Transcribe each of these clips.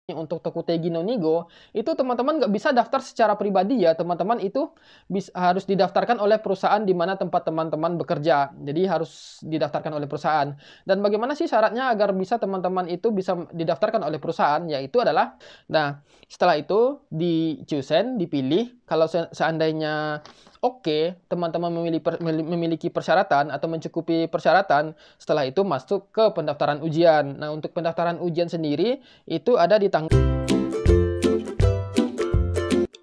untuk Tokutegi no Nigo, itu teman-teman nggak bisa daftar secara pribadi ya, teman-teman itu harus didaftarkan oleh perusahaan di mana tempat teman-teman bekerja. Jadi harus didaftarkan oleh perusahaan. Dan bagaimana sih syaratnya agar bisa teman-teman itu bisa didaftarkan oleh perusahaan? Yaitu adalah, nah setelah itu di chosen, dipilih, kalau seandainya oke, teman-teman memiliki persyaratan atau mencukupi persyaratan, setelah itu masuk ke pendaftaran ujian. Nah, untuk pendaftaran ujian sendiri, itu ada di tanggal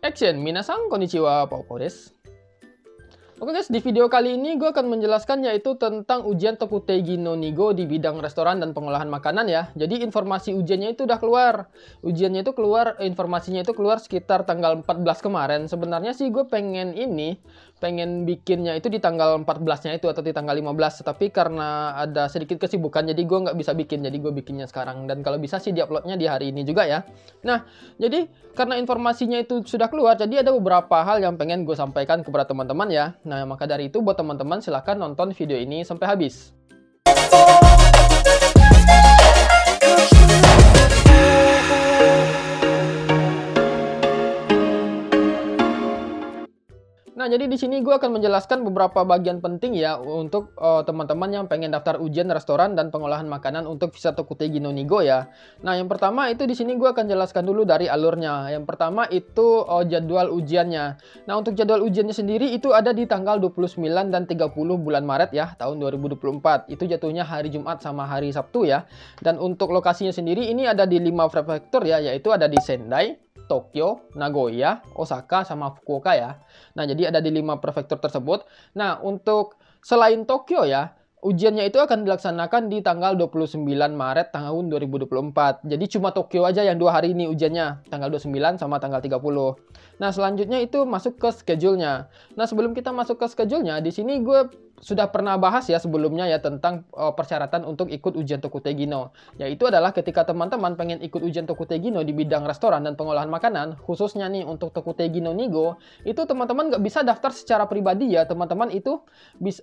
Action, minasan konnichiwa, Pauko desu. Oke guys, di video kali ini gue akan menjelaskan yaitu tentang ujian Tokutegi no Nigo di bidang restoran dan pengolahan makanan ya. Jadi informasi ujiannya itu udah keluar. Ujiannya itu keluar, informasinya itu keluar sekitar tanggal 14 kemarin. Sebenarnya sih gue pengen bikinnya itu di tanggal 14-nya itu atau di tanggal 15. Tapi karena ada sedikit kesibukan jadi gue nggak bisa bikin. Jadi gue bikinnya sekarang. Dan kalau bisa sih diuploadnya di hari ini juga ya. Nah, jadi karena informasinya itu sudah keluar, jadi ada beberapa hal yang pengen gue sampaikan kepada teman-teman ya. Nah, maka dari itu buat teman-teman silahkan nonton video ini sampai habis. Nah, jadi di sini gue akan menjelaskan beberapa bagian penting ya untuk teman-teman yang pengen daftar ujian restoran dan pengolahan makanan untuk visa Tokutegi no Nigo ya. Nah, yang pertama itu di sini gue akan jelaskan dulu dari alurnya. Yang pertama itu jadwal ujiannya. Nah, untuk jadwal ujiannya sendiri itu ada di tanggal 29 dan 30 bulan Maret ya, tahun 2024. Itu jatuhnya hari Jumat sama hari Sabtu ya. Dan untuk lokasinya sendiri ini ada di 5 prefektur ya, yaitu ada di Sendai, Tokyo, Nagoya, Osaka, sama Fukuoka ya. Nah, jadi ada di 5 prefektur tersebut. Nah, untuk selain Tokyo ya, ujiannya itu akan dilaksanakan di tanggal 29 Maret tahun 2024. Jadi cuma Tokyo aja yang 2 hari ini ujiannya, tanggal 29 sama tanggal 30. Nah, selanjutnya itu masuk ke schedule-nya. Nah, sebelum kita masuk ke schedule-nya, di sini gue sudah pernah bahas ya sebelumnya ya tentang persyaratan untuk ikut ujian Tokutegi no. Yaitu adalah ketika teman-teman pengen ikut ujian Tokutegi no di bidang restoran dan pengolahan makanan, khususnya nih untuk Tokutegi no Nigo, itu teman-teman nggak bisa daftar secara pribadi ya. Teman-teman itu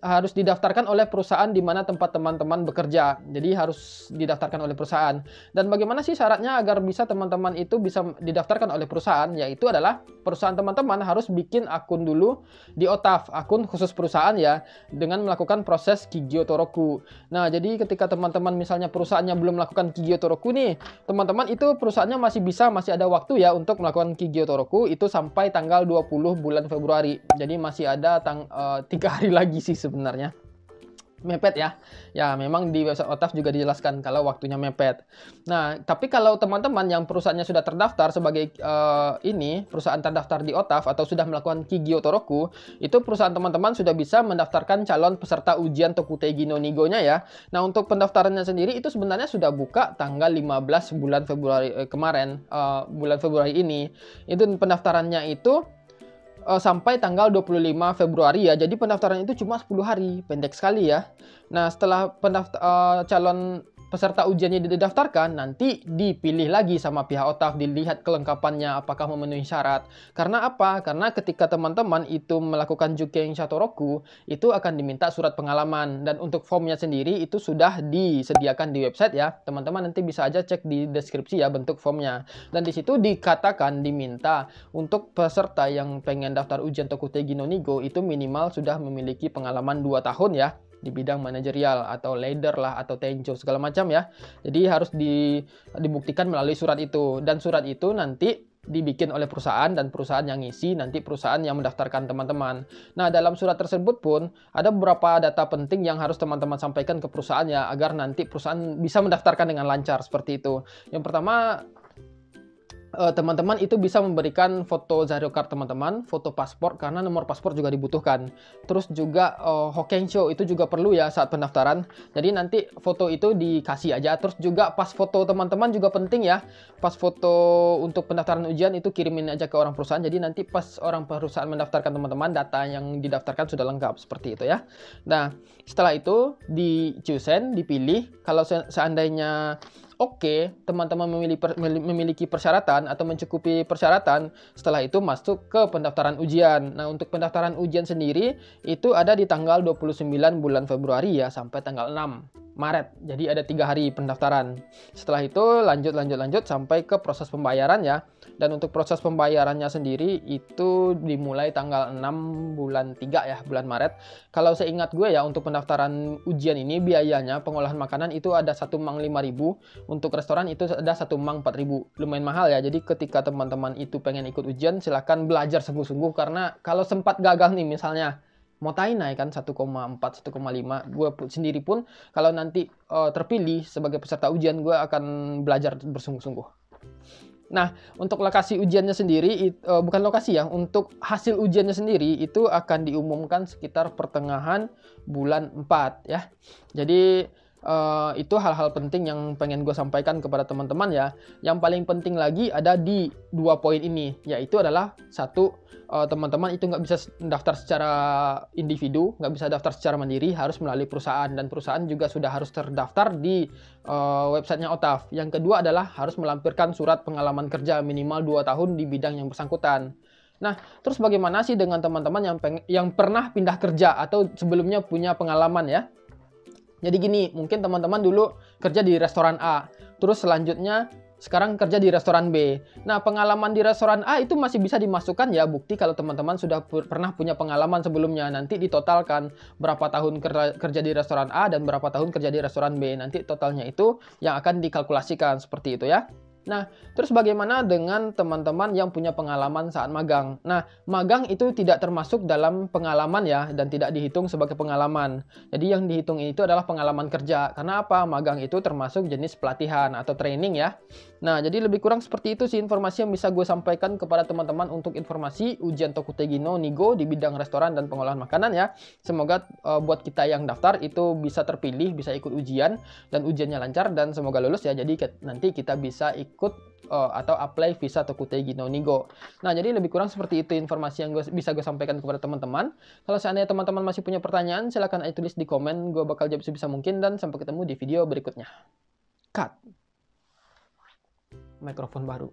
harus didaftarkan oleh perusahaan di mana tempat teman-teman bekerja. Jadi harus didaftarkan oleh perusahaan. Dan bagaimana sih syaratnya agar bisa teman-teman itu bisa didaftarkan oleh perusahaan? Yaitu adalah perusahaan teman-teman harus bikin akun dulu di OTAF, akun khusus perusahaan ya, dengan melakukan proses Kigyo Toroku. Nah, jadi ketika teman-teman misalnya perusahaannya belum melakukan Kigyo Toroku nih, teman-teman itu perusahaannya masih ada waktu ya untuk melakukan Kigyo Toroku itu sampai tanggal 20 bulan Februari. Jadi masih ada 3 hari lagi sih sebenarnya. Mepet ya. Ya, memang di website OTAF juga dijelaskan kalau waktunya mepet. Nah, tapi kalau teman-teman yang perusahaannya sudah terdaftar sebagai perusahaan terdaftar di OTAF atau sudah melakukan Kigyo Toroku, itu perusahaan teman-teman sudah bisa mendaftarkan calon peserta ujian Tokutegi no Nigo-nya ya. Nah, untuk pendaftarannya sendiri itu sebenarnya sudah buka tanggal 15 bulan Februari kemarin, bulan Februari ini. Itu pendaftarannya itu sampai tanggal 25 Februari ya. Jadi pendaftaran itu cuma 10 hari, pendek sekali ya. Nah, setelah calon peserta ujiannya didaftarkan, nanti dipilih lagi sama pihak OTAF, dilihat kelengkapannya apakah memenuhi syarat. Karena apa? Karena ketika teman-teman itu melakukan Juken Shatoroku, itu akan diminta surat pengalaman. Dan untuk formnya sendiri itu sudah disediakan di website ya. Teman-teman nanti bisa aja cek di deskripsi ya bentuk formnya. Dan di situ dikatakan diminta untuk peserta yang pengen daftar ujian Tokutegi no Nigo itu minimal sudah memiliki pengalaman 2 tahun ya di bidang manajerial atau leader lah atau tenjo segala macam ya. Jadi harus dibuktikan melalui surat itu, dan surat itu nanti dibikin oleh perusahaan dan perusahaan yang ngisi nanti perusahaan yang mendaftarkan teman-teman. Nah, dalam surat tersebut pun ada beberapa data penting yang harus teman-teman sampaikan ke perusahaan ya agar nanti perusahaan bisa mendaftarkan dengan lancar seperti itu. Yang pertama, teman-teman itu bisa memberikan foto Zario Card teman-teman, foto paspor karena nomor paspor juga dibutuhkan. Terus juga Hokensho itu juga perlu ya saat pendaftaran. Jadi nanti foto itu dikasih aja. Terus juga pas foto teman-teman juga penting ya. Pas foto untuk pendaftaran ujian itu kirimin aja ke orang perusahaan. Jadi nanti pas orang perusahaan mendaftarkan teman-teman, data yang didaftarkan sudah lengkap seperti itu ya. Nah, setelah itu di chosen, dipilih. Kalau seandainya oke, teman-teman memiliki persyaratan atau mencukupi persyaratan, setelah itu masuk ke pendaftaran ujian. Nah, untuk pendaftaran ujian sendiri itu ada di tanggal 29 bulan Februari ya sampai tanggal 6 Maret. Jadi ada 3 hari pendaftaran. Setelah itu lanjut sampai ke proses pembayaran ya. Dan untuk proses pembayarannya sendiri itu dimulai tanggal 6 bulan 3 ya, bulan Maret. Kalau seingat gue ya, untuk pendaftaran ujian ini biayanya pengolahan makanan itu ada 1 mang 5.000, untuk restoran itu ada 1 mang 4.000. Lumayan mahal ya. Jadi ketika teman-teman itu pengen ikut ujian, silahkan belajar sungguh-sungguh, karena kalau sempat gagal nih misalnya mau naik kan 1,4, 1,5. Gue sendiri pun kalau nanti terpilih sebagai peserta ujian, gue akan belajar bersungguh-sungguh. Nah, untuk lokasi ujiannya sendiri, bukan lokasi ya, untuk hasil ujiannya sendiri itu akan diumumkan sekitar pertengahan bulan 4 ya. Jadi itu hal-hal penting yang pengen gue sampaikan kepada teman-teman ya. Yang paling penting lagi ada di 2 poin ini, yaitu adalah satu, teman-teman itu nggak bisa daftar secara individu, nggak bisa daftar secara mandiri, harus melalui perusahaan, dan perusahaan juga sudah harus terdaftar di websitenya OTAF. Yang kedua adalah harus melampirkan surat pengalaman kerja minimal 2 tahun di bidang yang bersangkutan. Nah, terus bagaimana sih dengan teman-teman yang pernah pindah kerja atau sebelumnya punya pengalaman ya? Jadi gini, mungkin teman-teman dulu kerja di restoran A, terus selanjutnya sekarang kerja di restoran B. Nah, pengalaman di restoran A itu masih bisa dimasukkan ya, bukti kalau teman-teman sudah pernah punya pengalaman sebelumnya. Nanti ditotalkan berapa tahun kerja di restoran A dan berapa tahun kerja di restoran B. Nanti totalnya itu yang akan dikalkulasikan seperti itu ya. Nah, terus bagaimana dengan teman-teman yang punya pengalaman saat magang? Nah, magang itu tidak termasuk dalam pengalaman ya, dan tidak dihitung sebagai pengalaman. Jadi yang dihitung itu adalah pengalaman kerja. Karena apa? Magang itu termasuk jenis pelatihan atau training ya. Nah, jadi lebih kurang seperti itu sih informasi yang bisa gue sampaikan kepada teman-teman untuk informasi ujian Tokutegi no Nigo di bidang restoran dan pengolahan makanan ya. Semoga buat kita yang daftar itu bisa terpilih, bisa ikut ujian, dan ujiannya lancar, dan semoga lulus ya. Jadi nanti kita bisa ikut atau apply visa Tokutegi no Nigo. Nah, jadi lebih kurang seperti itu informasi yang bisa gue sampaikan kepada teman-teman. Kalau seandainya teman-teman masih punya pertanyaan, silahkan aja tulis di komen. Gue bakal jawab sebisa mungkin, dan sampai ketemu di video berikutnya. Cut. Mikrofon baru.